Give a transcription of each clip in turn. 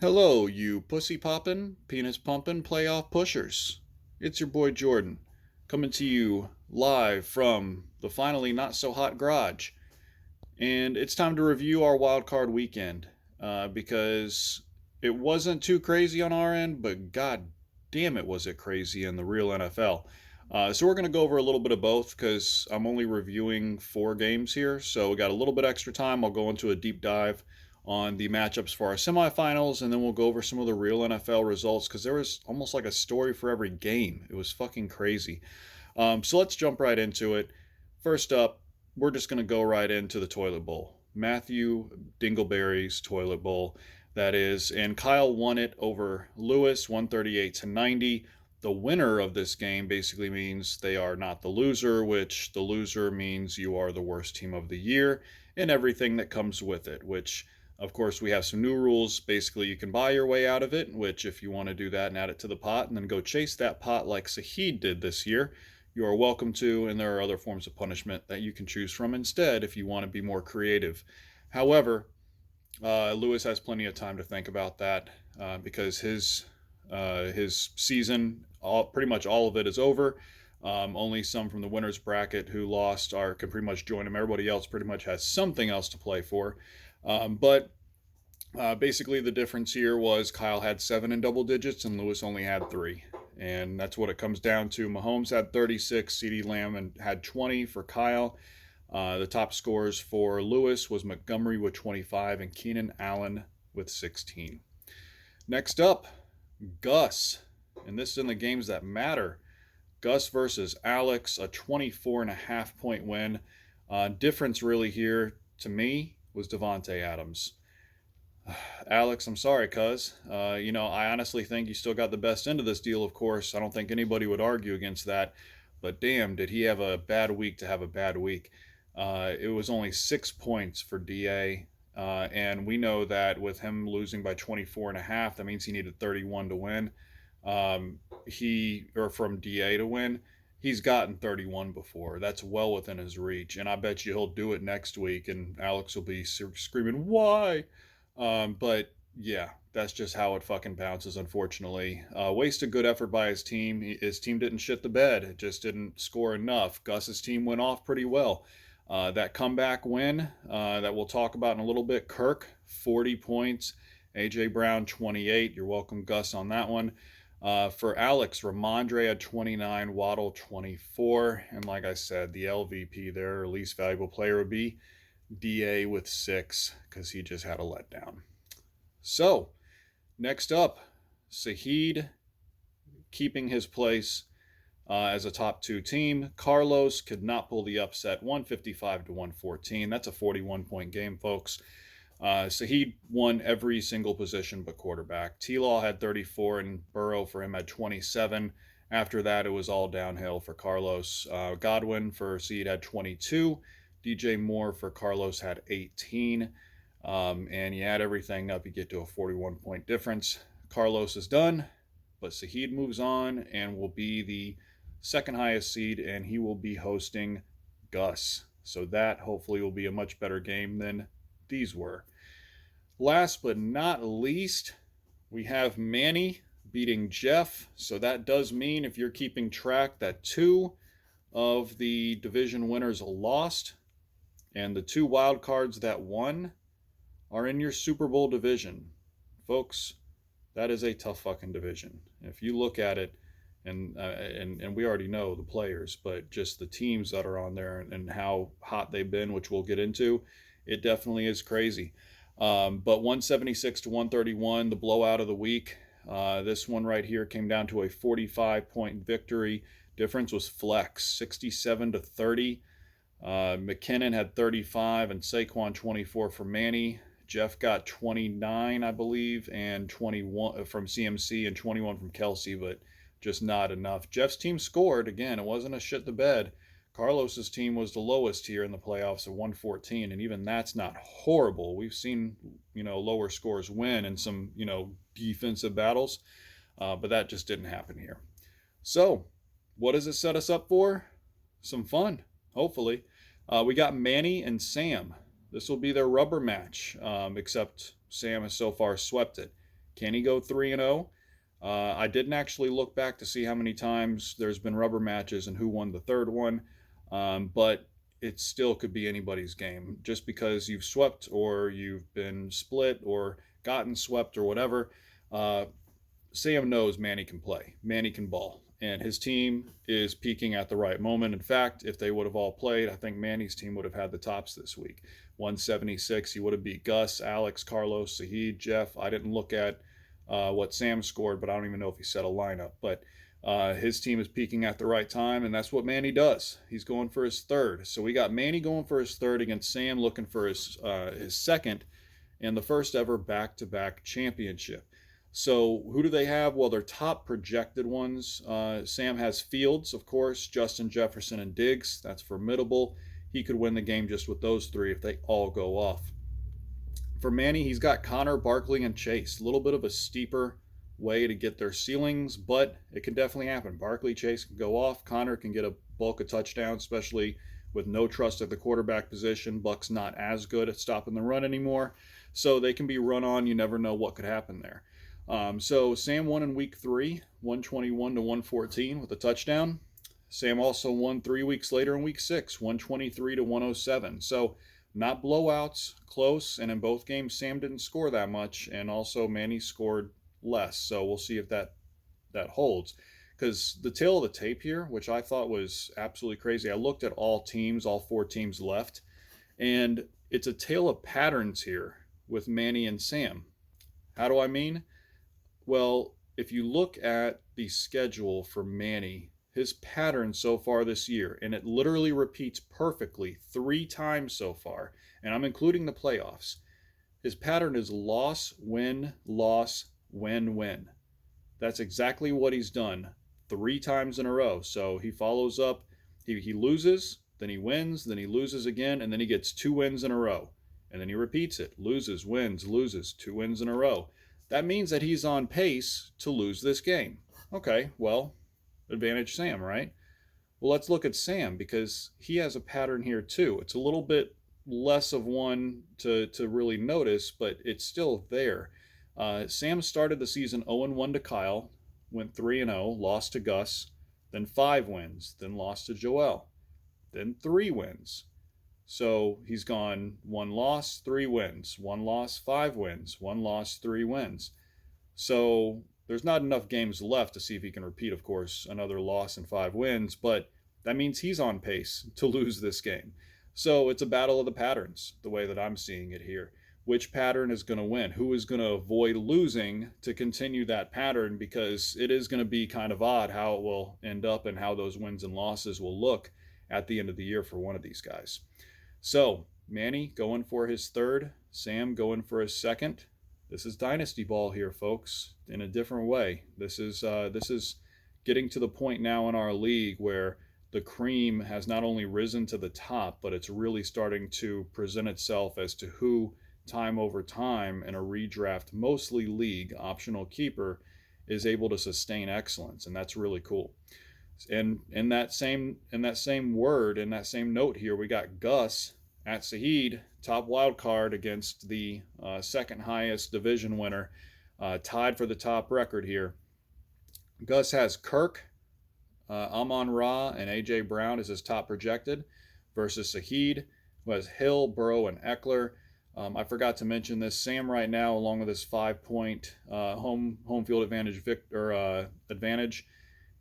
Hello, you pussy poppin', penis pumpin' playoff pushers. It's your boy Jordan, coming to you live from the finally not so hot garage. And it's time to review our wildcard weekend because it wasn't too crazy on our end, but god damn it was it crazy in the real NFL. So we're going to go over a little bit of both because I'm only reviewing 4 games here. So we got a little bit extra time. I'll go into a deep dive on the matchups for our semifinals, and then we'll go over some of the real NFL results because there was almost like a story for every game. It was fucking crazy. So let's jump right into it. First up, we're just going to go right into the toilet bowl. Matthew Dingleberry's toilet bowl, that is. And Kyle won it over Lewis, 138 to 90. The winner of this game basically means they are not the loser, which the loser means you are the worst team of the year and everything that comes with it, which of course, we have some new rules. Basically, you can buy your way out of it, which if you want to do that and add it to the pot and then go chase that pot like Saheed did this year, you are welcome to, and there are other forms of punishment that you can choose from instead if you want to be more creative. However, Lewis has plenty of time to think about that because his season, pretty much all of it is over. Only some from the winners bracket who lost can pretty much join him. Everybody else pretty much has something else to play for. But basically, the difference here was Kyle had 7 in double digits and Lewis only had 3. And that's what it comes down to. Mahomes had 36, CeeDee Lamb had 20 for Kyle. The top scores for Lewis was Montgomery with 25 and Keenan Allen with 16. Next up, Gus. And this is in the games that matter. Gus versus Alex, a 24.5 point win. Difference really here to me was Devontae Adams. Alex, I'm sorry, cuz. I honestly think you still got the best end of this deal, of course. I don't think anybody would argue against that. But damn, did he have a bad week to have a bad week. It was only 6 points for DA. And we know that with him losing by 24.5, that means he needed 31 to win. From DA to win. He's gotten 31 before. That's well within his reach. And I bet you he'll do it next week. And Alex will be screaming, why? But yeah, that's just how it fucking bounces, unfortunately. Wasted good effort by his team. His team didn't shit the bed. It just didn't score enough. Gus's team went off pretty well. That comeback win that we'll talk about in a little bit. Kirk, 40 points. A.J. Brown, 28. You're welcome, Gus, on that one. For Alex, Ramondre had 29, Waddle 24, and like I said, the LVP there, least valuable player, would be DA with 6 because he just had a letdown. So, next up, Saheed keeping his place as a top 2 team. Carlos could not pull the upset, 155 to 114. That's a 41-point game, folks. Saheed won every single position but quarterback. T-Law had 34 and Burrow for him had 27. After that, it was all downhill for Carlos. Godwin for Saheed had 22. DJ Moore for Carlos had 18. And you add everything up, you get to a 41-point difference. Carlos is done, but Saheed moves on and will be the second highest seed, and he will be hosting Gus. So that hopefully will be a much better game than these were. Last but not least, we have Manny beating Jeff. So that does mean, if you're keeping track, that 2 of the division winners lost, and the 2 wild cards that won are in your Super Bowl division. Folks, that is a tough fucking division. If you look at it, and we already know the players, but just the teams that are on there and how hot they've been, which we'll get into, it definitely is crazy. But 176 to 131, the blowout of the week. This one right here came down to a 45-point victory. Difference was flex, 67 to 30. McKinnon had 35 and Saquon 24 for Manny. Jeff got 29, I believe, and 21 from CMC and 21 from Kelsey, but just not enough. Jeff's team scored. Again, it wasn't a shit the bed. Carlos's team was the lowest here in the playoffs at 114, and even that's not horrible. We've seen, lower scores win in some, defensive battles, but that just didn't happen here. So, what does it set us up for? Some fun, hopefully. We got Manny and Sam. This will be their rubber match, except Sam has so far swept it. Can he go 3-0? I didn't actually look back to see how many times there's been rubber matches and who won the third one, but it still could be anybody's game. Just because you've swept or you've been split or gotten swept or whatever, uh, Sam knows Manny can play. Manny can ball. And his team is peaking at the right moment. In fact, if they would have all played, I think Manny's team would have had the tops this week. 176, he would have beat Gus, Alex, Carlos, Sahid, Jeff. I didn't look at what Sam scored, but I don't even know if he set a lineup. But his team is peaking at the right time, and that's what Manny does. He's going for his third. So we got Manny going for his third against Sam looking for his second and the first ever back-to-back championship. So who do they have? Well, their top projected ones. Sam has Fields, of course, Justin Jefferson, and Diggs. That's formidable. He could win the game just with those three if they all go off. For Manny, he's got Connor, Barkley, and Chase. A little bit of a steeper way to get their ceilings, but it can definitely happen. Barkley, Chase can go off. Connor can get a bulk of touchdowns, especially with no trust at the quarterback position. Buck's not as good at stopping the run anymore, so they can be run on. You never know what could happen there. So Sam won in week 3, 121 to 114 with a touchdown. Sam also won 3 weeks later in week 6, 123 to 107. So not blowouts, close, and in both games Sam didn't score that much, and also Manny scored less. So we'll see if that holds. Because the tail of the tape here, which I thought was absolutely crazy, I looked at all teams, all 4 teams left, and it's a tale of patterns here with Manny and Sam. How do I mean? Well, if you look at the schedule for Manny, his pattern so far this year, and it literally repeats perfectly 3 times so far, and I'm including the playoffs, his pattern is loss, win, win. That's exactly what he's done 3 times in a row. So he follows up, he loses, then he wins, then he loses again, and then he gets 2 wins in a row. And then he repeats it, loses, wins, loses, 2 wins in a row. That means that he's on pace to lose this game. Okay, well, advantage Sam, right? Well, let's look at Sam because he has a pattern here too. It's a little bit less of one to really notice, but it's still there. Sam started the season 0-1 to Kyle, went 3-0, lost to Gus, then 5 wins, then lost to Joel, then 3 wins. So he's gone 1 loss, 3 wins, 1 loss, 5 wins, 1 loss, 3 wins. So there's not enough games left to see if he can repeat, of course, another loss and 5 wins, but that means he's on pace to lose this game. So it's a battle of the patterns, the way that I'm seeing it here. Which pattern is going to win? Who is going to avoid losing to continue that pattern? Because it is going to be kind of odd how it will end up and how those wins and losses will look at the end of the year for one of these guys. So Manny going for his third, Sam going for his second. This is dynasty ball here, folks, in a different way. This is getting to the point now in our league where the cream has not only risen to the top, but it's really starting to present itself as to who, time over time, in a redraft, mostly league, optional keeper, is able to sustain excellence, and that's really cool. And in that same note here, we got Gus at Sahid, top wild card against the second highest division winner, tied for the top record here. Gus has Kirk, Amon-Ra, and A.J. Brown as his top projected versus Sahid, who has Hill, Burrow, and Eckler. I forgot to mention this. Sam right now, along with his 5-point home field advantage,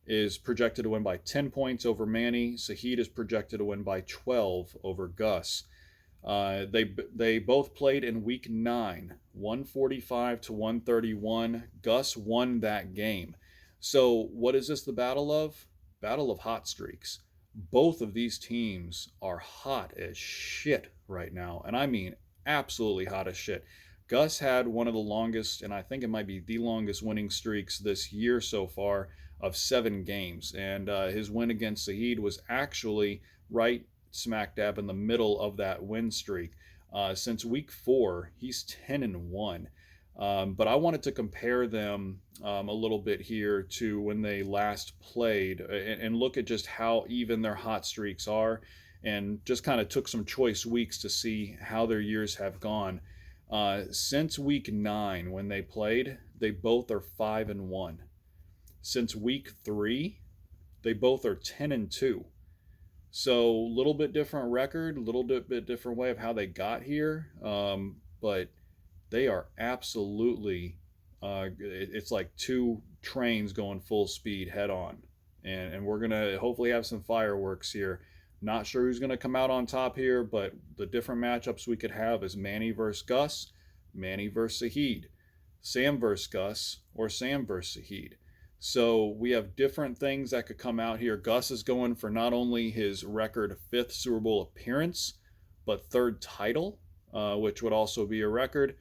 is projected to win by 10 points over Manny. Sahid is projected to win by 12 over Gus. They both played in week 9, 145 to 131. Gus won that game. So what is this the battle of? Battle of hot streaks. Both of these teams are hot as shit right now, and I mean absolutely hot as shit. Gus had one of the longest, and I think it might be the longest winning streaks this year so far, of 7 games. And his win against Sahid was actually right smack dab in the middle of that win streak. Since week 4, he's 10-1. But I wanted to compare them a little bit here to when they last played and look at just how even their hot streaks are, and just kind of took some choice weeks to see how their years have gone. Since week 9 when they played, they both are 5-1. Since week 3, they both are 10-2. So a little bit different record, a little bit different way of how they got here, but they are absolutely. It's like two trains going full speed head on, and we're gonna hopefully have some fireworks here. Not sure who's gonna come out on top here, but the different matchups we could have is Manny versus Gus, Manny versus Sahid, Sam versus Gus, or Sam versus Sahid. So we have different things that could come out here. Gus is going for not only his record fifth Super Bowl appearance, but third title, which would also be a record.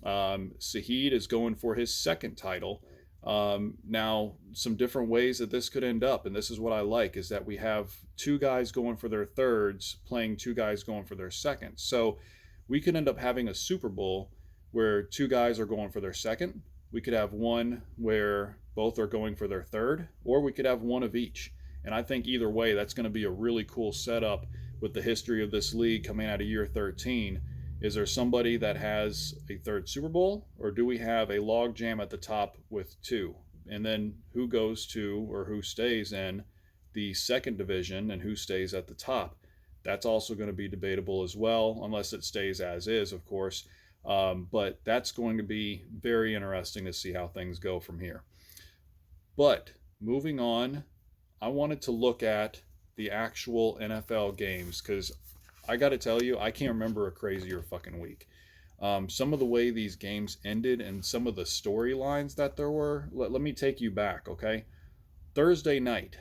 Sahid is going for his second title. Now, some different ways that this could end up, and this is what I like, is that we have two guys going for their thirds playing two guys going for their seconds. So we could end up having a Super Bowl where two guys are going for their second. We could have one where both are going for their third, or we could have one of each. And I think either way, that's going to be a really cool setup with the history of this league coming out of year 13. Is there somebody that has a third Super Bowl, or do we have a log jam at the top with two? And then who goes to or who stays in the second division and who stays at the top? That's also going to be debatable as well, unless it stays as is, of course. But that's going to be very interesting to see how things go from here. But moving on, I wanted to look at the actual NFL games because I got to tell you, I can't remember a crazier fucking week. Some of the way these games ended and some of the storylines that there were, let me take you back, okay? Thursday night,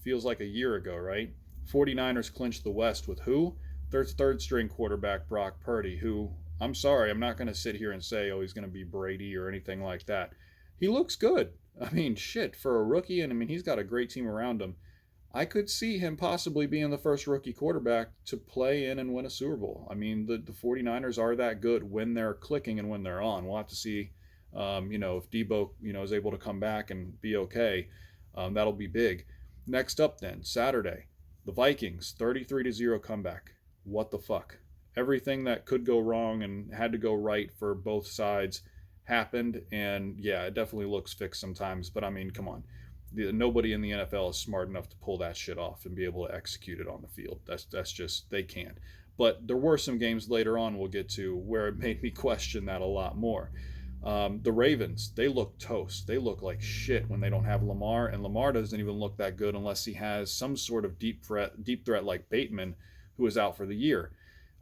feels like a year ago, right? 49ers clinched the West with who? Their third string quarterback, Brock Purdy, who, I'm sorry, I'm not going to sit here and say, oh, he's going to be Brady or anything like that. He looks good. I mean, shit, for a rookie, and I mean, he's got a great team around him. I could see him possibly being the first rookie quarterback to play in and win a Super Bowl. I mean, the 49ers are that good when they're clicking and when they're on. We'll have to see, if Debo, is able to come back and be okay. That'll be big. Next up then, Saturday, the Vikings, 33-0 comeback. What the fuck? Everything that could go wrong and had to go right for both sides happened, and yeah, it definitely looks fixed sometimes, but I mean, come on. Nobody in the NFL is smart enough to pull that shit off and be able to execute it on the field. That's just, they can't. But there were some games later on we'll get to where it made me question that a lot more. The Ravens, they look toast. They look like shit when they don't have Lamar, and Lamar doesn't even look that good unless he has some sort of deep threat like Bateman, who is out for the year.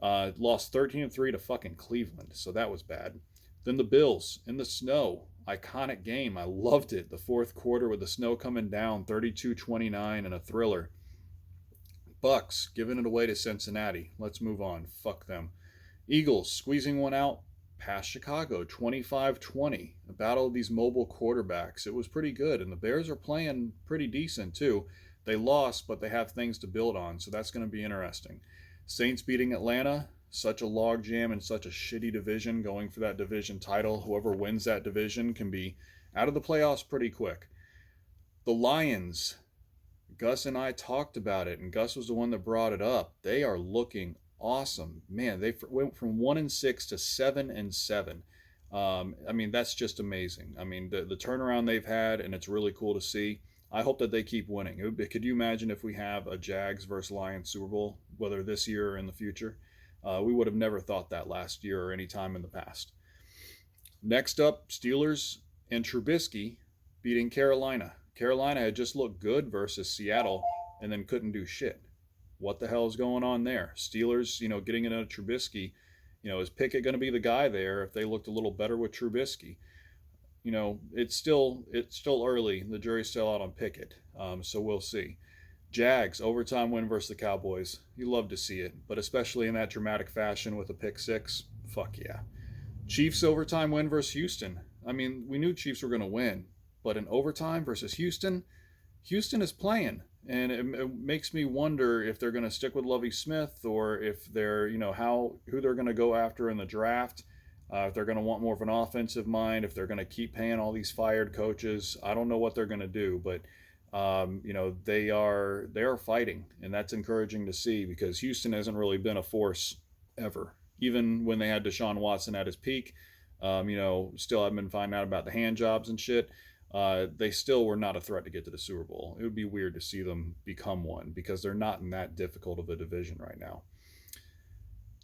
Lost 13-3 to fucking Cleveland, so that was bad. Then the Bills in the snow. Iconic game. I loved it. The fourth quarter with the snow coming down, 32-29 and a thriller. Bucks giving it away to Cincinnati. Let's move on. Fuck them. Eagles squeezing one out past Chicago, 25-20. A battle of these mobile quarterbacks. It was pretty good, and the Bears are playing pretty decent too. They lost, but they have things to build on, so that's going to be interesting. Saints beating Atlanta. Such a logjam and such a shitty division going for that division title. Whoever wins that division can be out of the playoffs pretty quick. The Lions, Gus and I talked about it, and Gus was the one that brought it up. They are looking awesome. Man, they went from 1-6 to 7-7. I mean, that's just amazing. I mean, the turnaround they've had, and it's really cool to see. I hope that they keep winning. Could you imagine if we have a Jags versus Lions Super Bowl, whether this year or in the future? We would have never thought that last year or any time in the past. Next up, Steelers and Trubisky beating Carolina. Carolina had just looked good versus Seattle and then couldn't do shit. What the hell is going on there? Steelers, getting into Trubisky, is Pickett going to be the guy there if they looked a little better with Trubisky? It's still early. The jury's still out on Pickett, so we'll see. Jags, overtime win versus the Cowboys. You love to see it, but especially in that dramatic fashion with a pick six. Fuck yeah. Chiefs overtime win versus Houston. I mean, we knew Chiefs were going to win, but in overtime versus Houston, Houston is playing. And it makes me wonder if they're going to stick with Lovie Smith or if they're, who they're going to go after in the draft. If they're going to want more of an offensive mind, if they're going to keep paying all these fired coaches. I don't know what they're going to do, but they are fighting, and that's encouraging to see because Houston hasn't really been a force ever. even when they had Deshaun Watson at his peak. Still haven't been finding out about the hand jobs and shit. They still were not a threat to get to the Super Bowl. It would be weird to see them become one because they're not in that difficult of a division right now.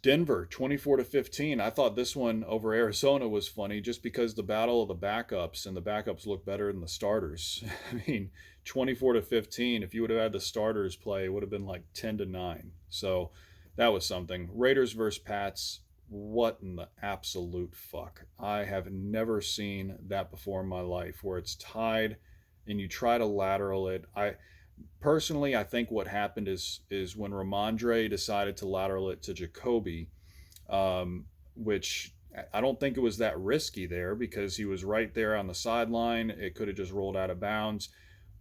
Denver 24-15. I thought this one over Arizona was funny just because the battle of the backups, and the backups look better than the starters. I mean, 24-15. If you would have had the starters play, it would have been like 10-9. So that was something. Raiders versus Pats. What in the absolute fuck? I have never seen that before in my life where it's tied and you try to lateral it. Personally, I think what happened is when Ramondre decided to lateral it to Jacoby, which I don't think it was that risky there because he was right there on the sideline. It could have just rolled out of bounds,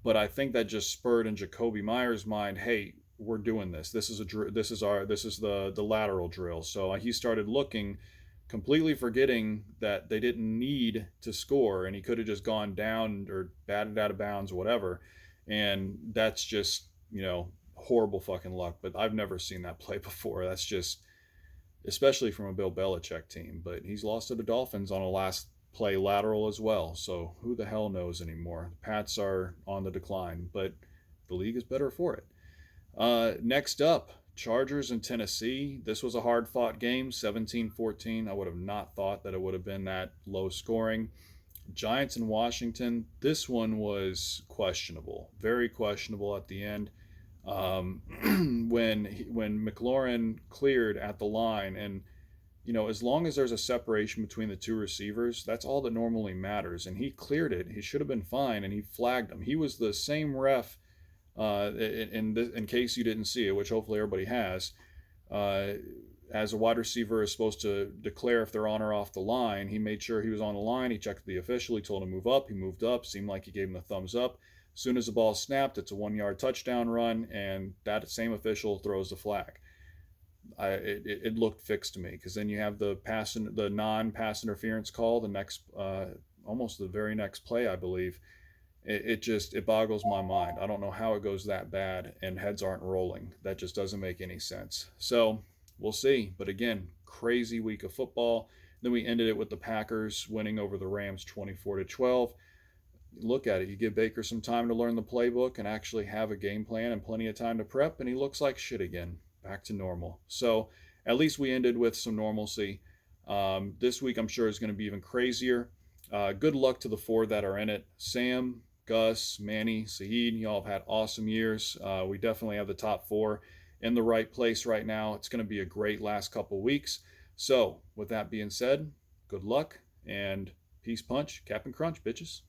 but I think that just spurred in Jacoby Meyer's mind, hey, we're doing this. This is the lateral drill. So he started looking, completely forgetting that they didn't need to score, and he could have just gone down or batted out of bounds, whatever. And that's just horrible fucking luck. But I've never seen that play before. That's just, especially from a Bill Belichick team. But he's lost to the Dolphins on a last play lateral as well. So who the hell knows anymore? The Pats are on the decline, but the league is better for it. Next up, Chargers and Tennessee. This was a hard fought game, 17-14. I would have not thought that it would have been that low scoring. Giants and Washington. This one was questionable, very questionable at the end. When McLaurin cleared at the line, and as long as there's a separation between the two receivers, that's all that normally matters. And he cleared it. He should have been fine, and he flagged him. He was the same ref. In case you didn't see it, which hopefully everybody has, as a wide receiver is supposed to declare if they're on or off the line, he made sure he was on the line. He checked the official. He told him to move up. He moved up. Seemed like he gave him the thumbs up. As soon as the ball snapped, it's a 1-yard touchdown run, and that same official throws the flag. It looked fixed to me because then you have the non-pass interference call the next, almost the very next play, I believe. It boggles my mind. I don't know how it goes that bad and heads aren't rolling. That just doesn't make any sense. So we'll see. But again, crazy week of football. Then we ended it with the Packers winning over the Rams 24-12. Look at it. You give Baker some time to learn the playbook and actually have a game plan and plenty of time to prep, and he looks like shit again. Back to normal. So at least we ended with some normalcy. This week I'm sure is going to be even crazier. Good luck to the four that are in it. Sam, Gus, Manny, Saeed, y'all have had awesome years. We definitely have the top four in the right place right now. It's going to be a great last couple weeks. So, with that being said, good luck and peace punch, Cap'n Crunch, bitches.